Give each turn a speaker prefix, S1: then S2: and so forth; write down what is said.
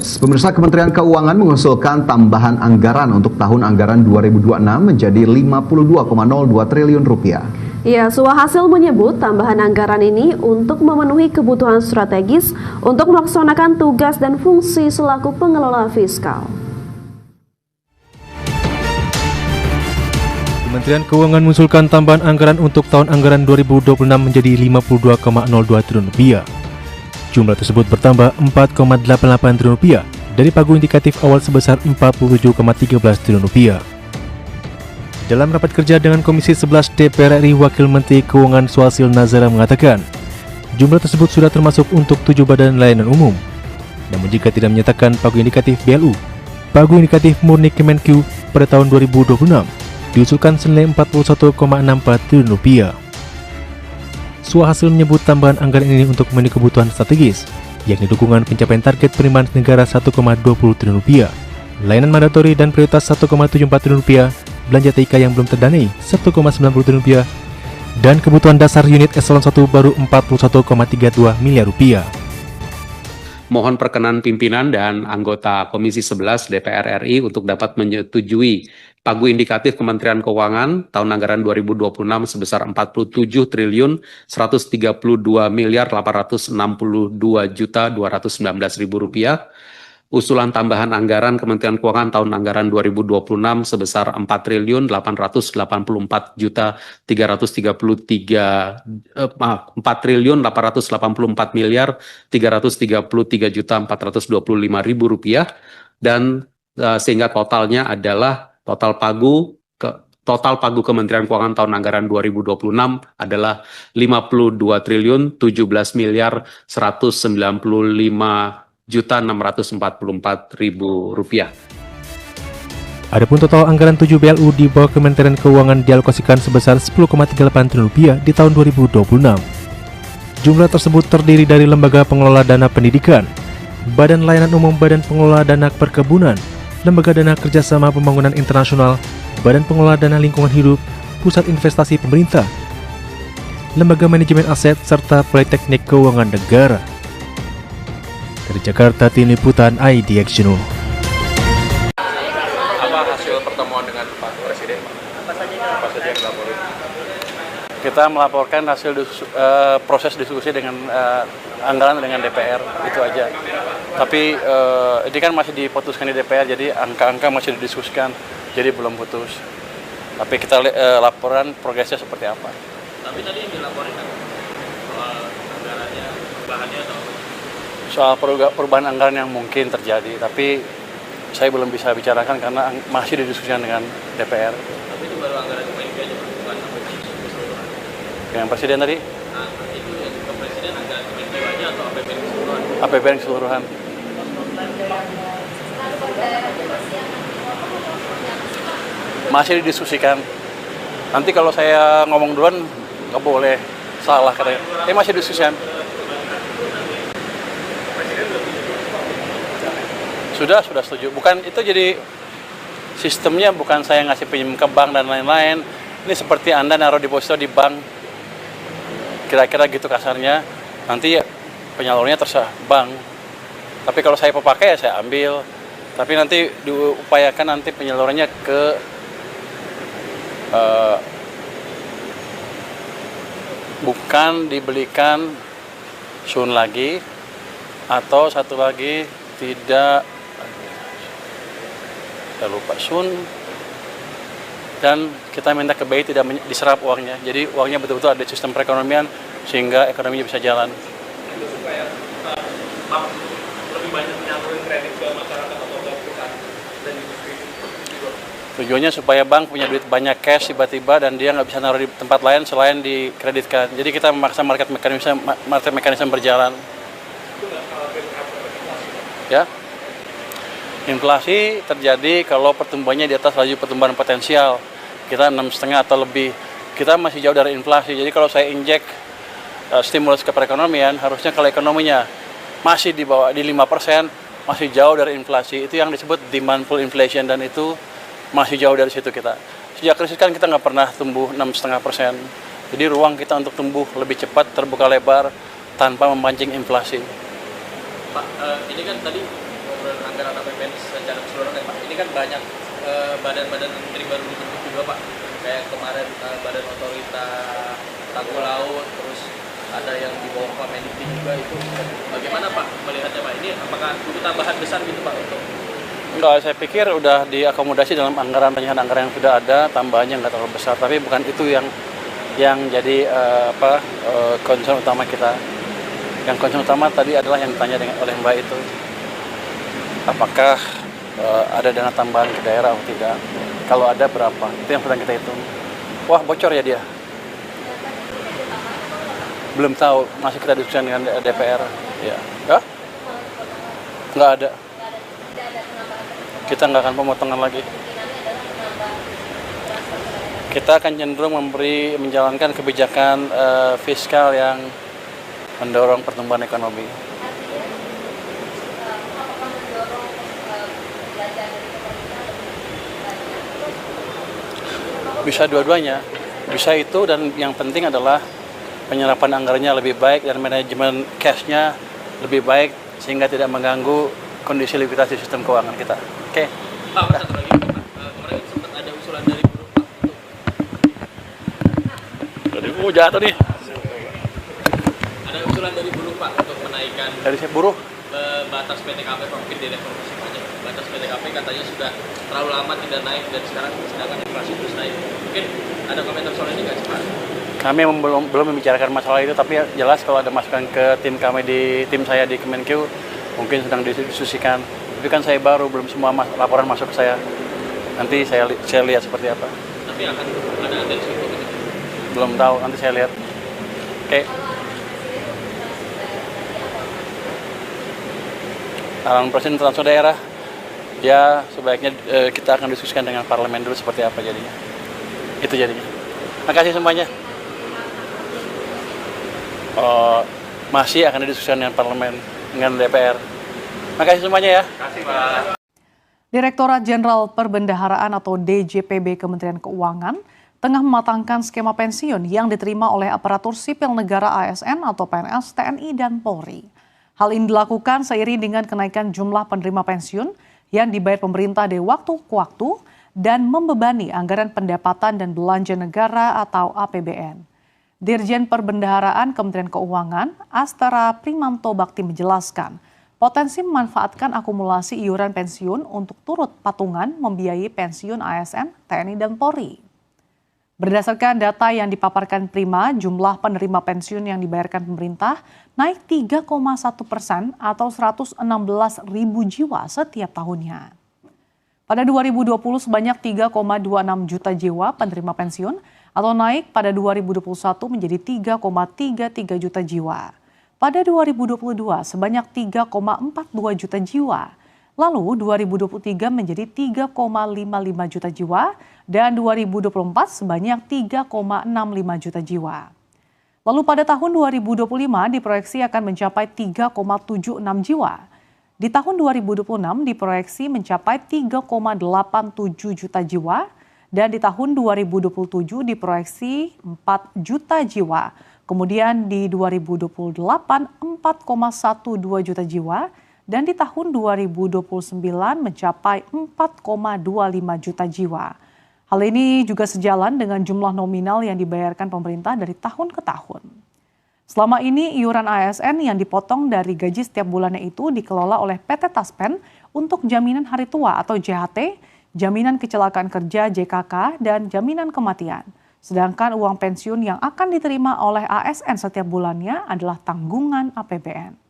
S1: Pemirsa, Kementerian Keuangan mengusulkan tambahan anggaran untuk tahun anggaran 2026 menjadi 52,02 triliun rupiah.
S2: Ya, Suhasil menyebut tambahan anggaran ini untuk memenuhi kebutuhan strategis untuk melaksanakan tugas dan fungsi selaku pengelola fiskal.
S3: Kementerian Keuangan mengusulkan tambahan anggaran untuk tahun anggaran 2026 menjadi 52,02 triliun rupiah. Jumlah tersebut bertambah 4,88 triliun rupiah dari pagu indikatif awal sebesar 47,13 triliun rupiah. Dalam rapat kerja dengan Komisi 11 DPR RI, Wakil Menteri Keuangan Suhasil Nazara mengatakan, jumlah tersebut sudah termasuk untuk 7 badan layanan umum. Namun jika tidak menyatakan pagu indikatif BLU, pagu indikatif murni Kemenq pada tahun 2026 diusulkan senilai 41,64 triliun rupiah. Suhasil menyebut tambahan anggaran ini untuk memenuhi kebutuhan strategis, yakni dukungan pencapaian target penerimaan negara 1,20 triliun rupiah, layanan mandatori dan prioritas 1,74 triliun rupiah, belanja TIK yang belum terdanai 1,90 triliun rupiah, dan kebutuhan dasar unit eselon 1 baru 41,32 miliar rupiah.
S4: Mohon perkenan pimpinan dan anggota Komisi 11 DPR RI untuk dapat menyetujui pagu indikatif Kementerian Keuangan tahun anggaran 2026 sebesar 47 triliun 132 miliar 862 juta 219 ribu rupiah. Usulan tambahan anggaran Kementerian Keuangan tahun anggaran 2026 sebesar 4 triliun 884 juta 4 triliun 884 miliar 333 juta 425 ribu rupiah, dan sehingga totalnya adalah total pagu Kementerian Keuangan tahun anggaran 2026 adalah 52 triliun 17 miliar 195 juta 644 ribu rupiah.
S3: Adapun total anggaran 7 BLU di bawah Kementerian Keuangan dialokasikan sebesar 10,38 triliun rupiah di tahun 2026. Jumlah tersebut terdiri dari lembaga pengelola dana pendidikan, badan layanan umum, badan pengelola dana perkebunan, lembaga dana kerjasama pembangunan internasional, badan pengelola dana lingkungan hidup, pusat investasi pemerintah, lembaga manajemen aset, serta politeknik keuangan negara. Dari Jakarta, tim liputan IDX Channel.
S5: Apa hasil pertemuan dengan Pak Presiden? Apa saja yang dilaporkan?
S6: Kita melaporkan hasil proses diskusi dengan anggaran dengan DPR, itu aja. Tapi ini kan masih diputuskan di DPR, jadi angka-angka masih didiskusikan, jadi belum putus. Tapi kita laporan progresnya seperti apa.
S5: Tapi tadi yang dilaporkan soal anggarannya, perubahannya atau
S6: soal perubahan anggaran yang mungkin terjadi, tapi saya belum bisa bicarakan karena masih didiskusikan dengan DPR.
S5: Tapi itu baru anggaran Kemenq aja, bukan keseluruhan.
S6: Dengan Presiden tadi?
S5: Nah, itu yang ke Presiden anggaran Kemenq aja atau APBN keseluruhan?
S6: APBN keseluruhan. Masih didiskusikan. Nanti kalau saya ngomong duluan nggak boleh salah katanya. Masih didiskusikan. Sudah setuju. Bukan itu, jadi sistemnya bukan saya ngasih pinjam ke bank dan lain-lain. Ini seperti Anda naruh deposito di bank. Kira-kira gitu kasarnya. Nanti penyalurnya terserah bank. Tapi kalau saya pakai ya saya ambil. Tapi nanti diupayakan nanti penyalurannya ke bukan dibelikan sun lagi, atau satu lagi tidak, saya lupa, sun, dan kita minta ke BI tidak diserap uangnya. Jadi uangnya betul-betul ada sistem perekonomian sehingga ekonominya bisa jalan.
S5: Itu supaya bank lebih banyak menyalurin kredit ke masyarakat atau ke perusahaan dan industri.
S6: Tujuannya supaya bank punya duit banyak cash tiba-tiba dan dia nggak bisa naruh di tempat lain selain dikreditkan. Jadi kita memaksa market mekanisme berjalan. Ya, inflasi terjadi kalau pertumbuhannya di atas laju pertumbuhan potensial. Kita 6,5 atau lebih. Kita masih jauh dari inflasi. Jadi kalau saya injek stimulus ke perekonomian, harusnya kalau ekonominya masih di bawah di 5%, masih jauh dari inflasi. Itu yang disebut demand pull inflation, dan itu masih jauh dari situ kita. Sejak krisis kan kita nggak pernah tumbuh 6,5%. Jadi ruang kita untuk tumbuh lebih cepat terbuka lebar tanpa memancing inflasi.
S5: Pak, ini kan tadi
S6: penyaluran anggaran APBN secara keseluruhan Pak. Ini kan banyak badan-badan menteri baru dibentuk juga Pak. Kayak kemarin Badan Otorita Tanggul Laut, terus ada yang di bawah Pak Mendik juga itu. Bagaimana Pak melihatnya Pak? Ini apakah butuh tambahan besar gitu Pak untuk? Enggak, saya pikir udah diakomodasi dalam penyerahan anggaran yang sudah ada, tambahannya nggak terlalu besar. Tapi bukan itu yang jadi concern utama kita. Yang concern utama tadi adalah yang ditanya oleh Mbak itu, apakah ada dana tambahan ke daerah atau tidak? Kalau ada berapa? Itu yang sedang kita hitung. Wah, bocor ya dia? Belum tahu, masih kita diskusikan dengan DPR. Ya, nggak ada. Kita nggak akan pemotongan lagi. Kita akan cenderung menjalankan kebijakan fiskal yang mendorong pertumbuhan ekonomi. Bisa dua-duanya, bisa itu, dan yang penting adalah penyerapan anggarannya lebih baik dan manajemen cash-nya lebih baik sehingga tidak mengganggu kondisi likuiditas di sistem keuangan kita. Oke.
S5: Pak, satu lagi Pak. Kemarin sempat ada usulan dari buruh Pak untuk
S6: Jatuh nih.
S5: ada usulan dari buruh Pak untuk menaikkan
S6: Dari saya buruh.
S5: batas PTKP Pak, mungkin di reformasi pajak. Batas PTKP katanya sudah terlalu lama tidak naik dan sekarang sedangkan inflasi terus naik. Mungkin ada komentar soal ini nggak sih Pak?
S6: Kami belum membicarakan masalah itu, tapi jelas kalau ada masukan ke tim saya di Kemenkeu mungkin sedang didiskusikan. Tapi kan saya baru, belum semua laporan masuk ke saya. Nanti saya lihat seperti apa.
S5: Tapi akan ada atensi untuk itu.
S6: Belum tahu, nanti saya lihat. Oke. Arahan Presiden transfer daerah, ya sebaiknya kita akan diskusikan dengan parlemen dulu seperti apa jadinya. Itu jadinya. Makasih semuanya. Masih akan didiskusikan dengan parlemen, dengan DPR. Makasih semuanya ya.
S5: Kasih Pak.
S7: Direktorat Jenderal Perbendaharaan atau DJPB Kementerian Keuangan tengah mematangkan skema pensiun yang diterima oleh aparatur sipil negara ASN atau PNS, TNI, dan Polri. Hal ini dilakukan seiring dengan kenaikan jumlah penerima pensiun yang dibayar pemerintah dari waktu ke waktu dan membebani anggaran pendapatan dan belanja negara atau APBN. Dirjen Perbendaharaan Kementerian Keuangan, Astara Primanto Bakti menjelaskan, potensi memanfaatkan akumulasi iuran pensiun untuk turut patungan membiayai pensiun ASN, TNI, dan Polri. Berdasarkan data yang dipaparkan Prima, jumlah penerima pensiun yang dibayarkan pemerintah naik 3,1% atau 116.000 jiwa setiap tahunnya. Pada 2020 sebanyak 3,26 juta jiwa penerima pensiun atau naik pada 2021 menjadi 3,33 juta jiwa. Pada 2022 sebanyak 3,42 juta jiwa. Lalu 2023 menjadi 3,55 juta jiwa dan 2024 sebanyak 3,65 juta jiwa. Lalu pada tahun 2025 diproyeksi akan mencapai 3,76 jiwa. Di tahun 2026 diproyeksi mencapai 3,87 juta jiwa dan di tahun 2027 diproyeksi 4 juta jiwa. Kemudian di 2028 4,12 juta jiwa dan di tahun 2029 mencapai 4,25 juta jiwa. Hal ini juga sejalan dengan jumlah nominal yang dibayarkan pemerintah dari tahun ke tahun. Selama ini iuran ASN yang dipotong dari gaji setiap bulannya itu dikelola oleh PT Taspen untuk jaminan hari tua atau JHT, jaminan kecelakaan kerja JKK, dan jaminan kematian. Sedangkan uang pensiun yang akan diterima oleh ASN setiap bulannya adalah tanggungan APBN.